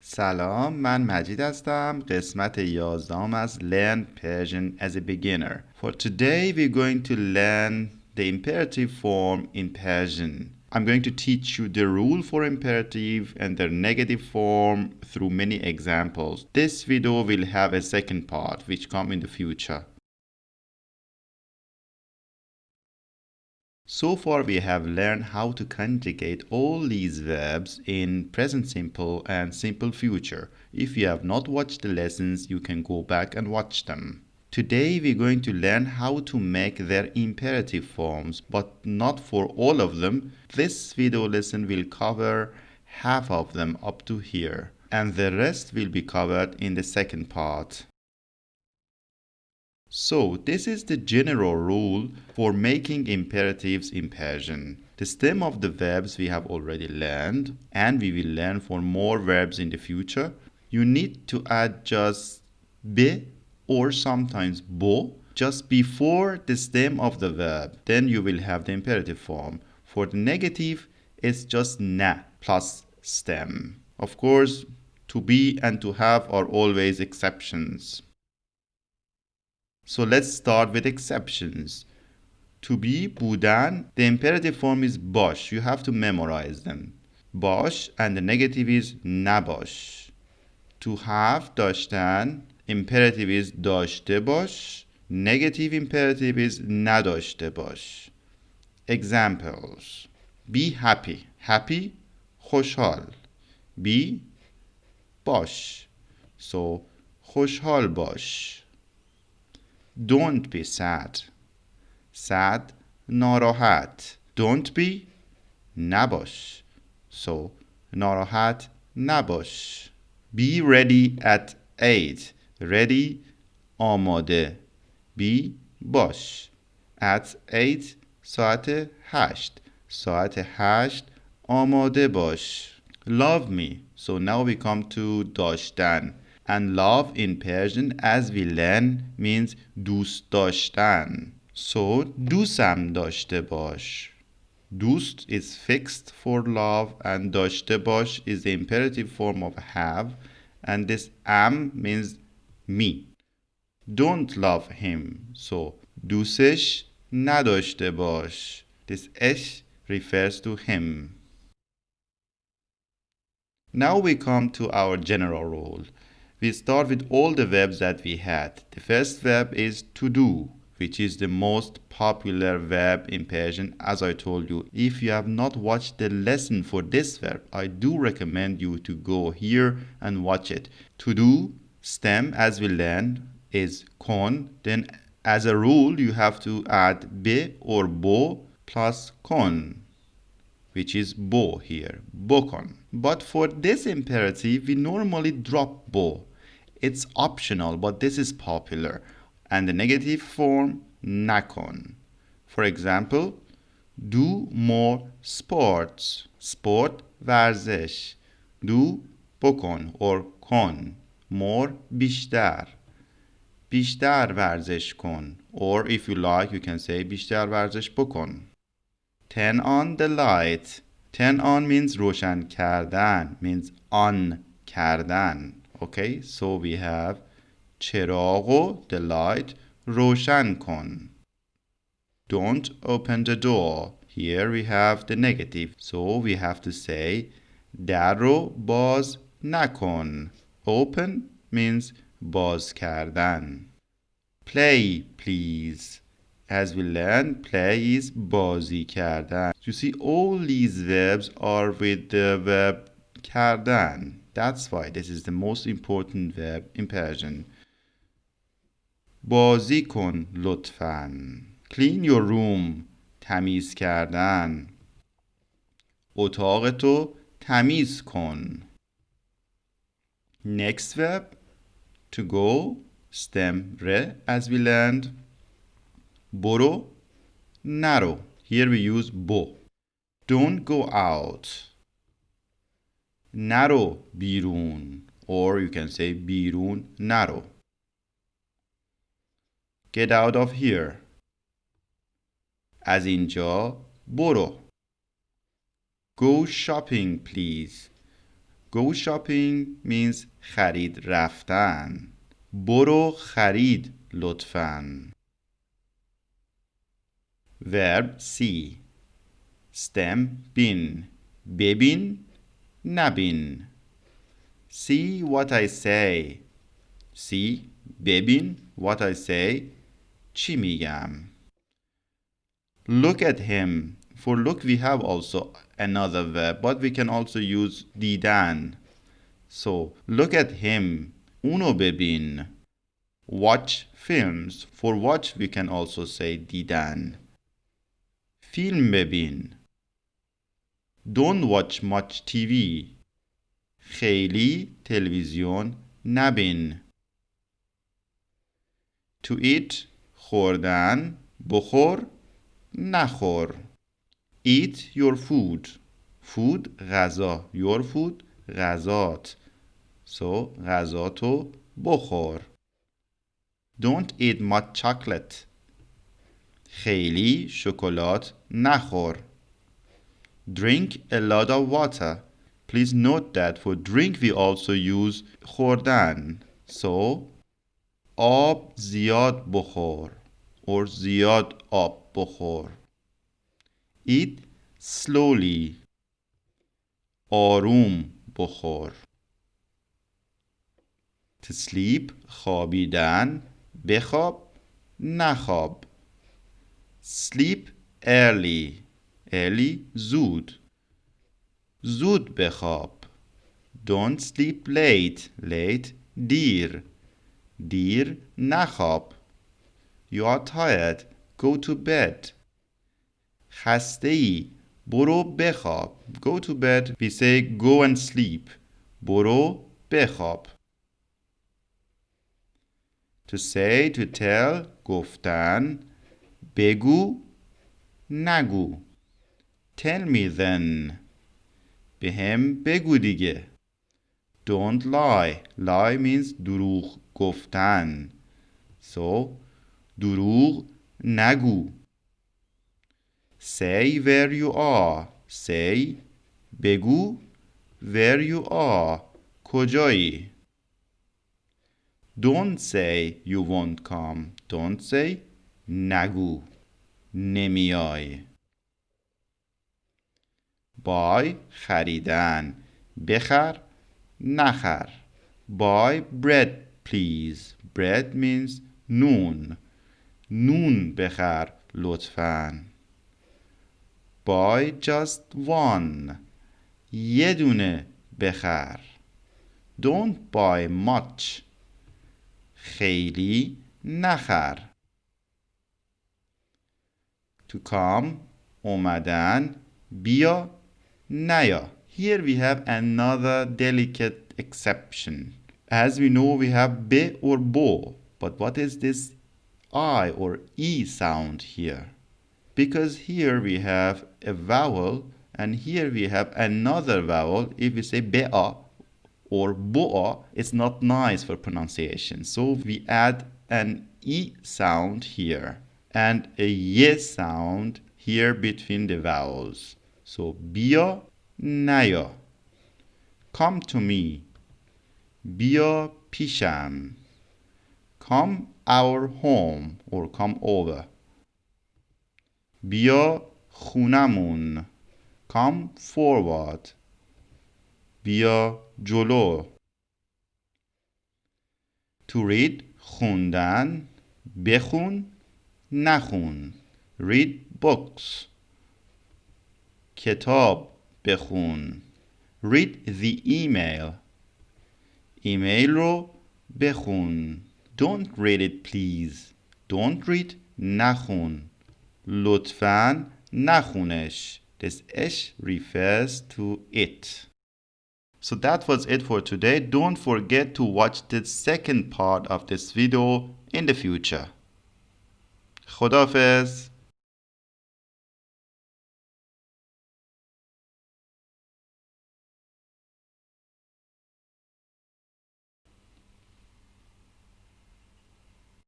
سلام، من مجید هستم. قسمت 11 از Learn Persian as a Beginner. For today we're going to learn the imperative form in Persian. I'm going to teach you the rule for imperative and their negative form through many examples. This video will have a second part which come in the future. So far we have learned how to conjugate all these verbs in present simple and simple future. If you have not watched the lessons, you can go back and watch them. Today we're going to learn how to make their imperative forms, but not for all of them. This video lesson will cover half of them up to here, and the rest will be covered in the second part. So, this is the general rule for making imperatives in Persian. The stem of the verbs we have already learned, and we will learn for more verbs in the future. You need to add just be or sometimes bo just before the stem of the verb. Then you will have the imperative form. For the negative, it's just na plus stem. Of course, to be and to have are always exceptions. So let's start with exceptions. To be, بودن, the imperative form is باش. You have to memorize them. باش and the negative is نباش. To have, داشتن, imperative is داشته باش. Negative imperative is نداشته باش. Examples. Be happy. Happy, خوشحال. Be, باش. So, خوشحال باش. Don't be sad. Sad, ناراحت. Don't be, نباش. So, ناراحت نباش. Be ready at 8. Ready, آماده. Be, باش. At 8, ساعت 8. ساعت 8, آماده باش. Love me. So now we come to داشتن. And love in Persian, as we learn, means دوست داشتن. So, دوستم داشته باش. دوست is fixed for love, and داشته باش is the imperative form of have, and this am means me. Don't love him. So, دوستش نداشته باش. This اش refers to him. Now we come to our general rule. We start with all the verbs that we had. The first verb is to do, which is the most popular verb in Persian. As I told you, if you have not watched the lesson for this verb, I do recommend you to go here and watch it. To do, stem, as we learned, is kon. Then as a rule, you have to add be or bo plus kon, which is bo here, bokon. But for this imperative, we normally drop bo. It's optional, but this is popular. And the negative form, nakon. For example, do more sports. Sport, ورزش. Do, bokon or kon. More, بیشتر. بیشتر ورزش کن. Or if you like, you can say بیشتر ورزش بکن. Turn on the light. Turn on means روشن کردن, means on کردن. Okay, so we have چراغو, the light, روشن کن. Don't open the door. Here we have the negative, so we have to say در رو باز نکن. Open means باز کردن. Play, please. As we learn, play is بازی کردن. You see, all these verbs are with the verb کردن. That's why this is the most important verb in Persian. بازی کن لطفاً. Clean your room. تمیز کردن. اتاق تو تمیز کن. Next verb, to go, stem re, as we learned. برو نرو. Here we use bo. Don't go out. نرو بیرون. Or you can say بیرون نرو. Get out of here. از اینجا برو. Go shopping, please. Go shopping means خرید رفتن. برو خرید لطفاً. Verb C. Stem bin. ببین نبین. See what I say. See ببین what I say. چی میگم. Look at him. For look we have also another verb, but we can also use didan. So look at him. اونو ببین. Watch films. For watch we can also say didan. فیلم ببین. Don't watch much TV. خیلی تلویزیون نبین. To eat خوردن. بخور نخور. Eat your food. Food غذا. Your food غذات. So غذاتو بخور. Don't eat much chocolate. خیلی شکلات نخور. Drink a lot of water. Please note that for drink we also use خوردن. So آب زیاد بخور or زیاد آب بخور. Eat slowly. آروم بخور. To sleep خابیدن. بخواب نخواب. Sleep early. Early زود. زود بخواب. Don't sleep late. Late دیر. دیر نخواب. You are tired. Go to bed. خسته ای. برو بخواب. Go to bed. We say go and sleep. برو بخواب. To say, to tell, گفتن. بگو نگو. Tell me then. بهم بگو دیگه. Don't lie. Lie means دروغ گفتن. So دروغ نگو. Say where you are. Say بگو where you are. کجایی. Don't say you won't come. Don't say نگو نمیای. Buy خریدن. بخر نخر. Buy bread please. Bread means نون. نون بخر لطفاً. Buy just one. یه دونه بخر. Don't buy much. خیلی نخر. To come اومدن. بیا نیا. Here we have another delicate exception. As we know we have be or bo. But what is this I or E sound here? Because here we have a vowel and here we have another vowel. If we say be'a or bo'a, it's not nice for pronunciation. So we add an E sound here and a ye sound here between the vowels. So bia naya. Come to me. Bia pisham. Come our home or come over. بیا خونمون. Come forward. بیا جلو. To read خوندن. بخون نخون. Read books. کتاب بخون. Read the email. ایمیل رو بخون. Don't read it please. Don't read نخون. لطفاً نخونش. This ish refers to it. So that was it for today. Don't forget to watch the second part of this video in the future. خداحافظ.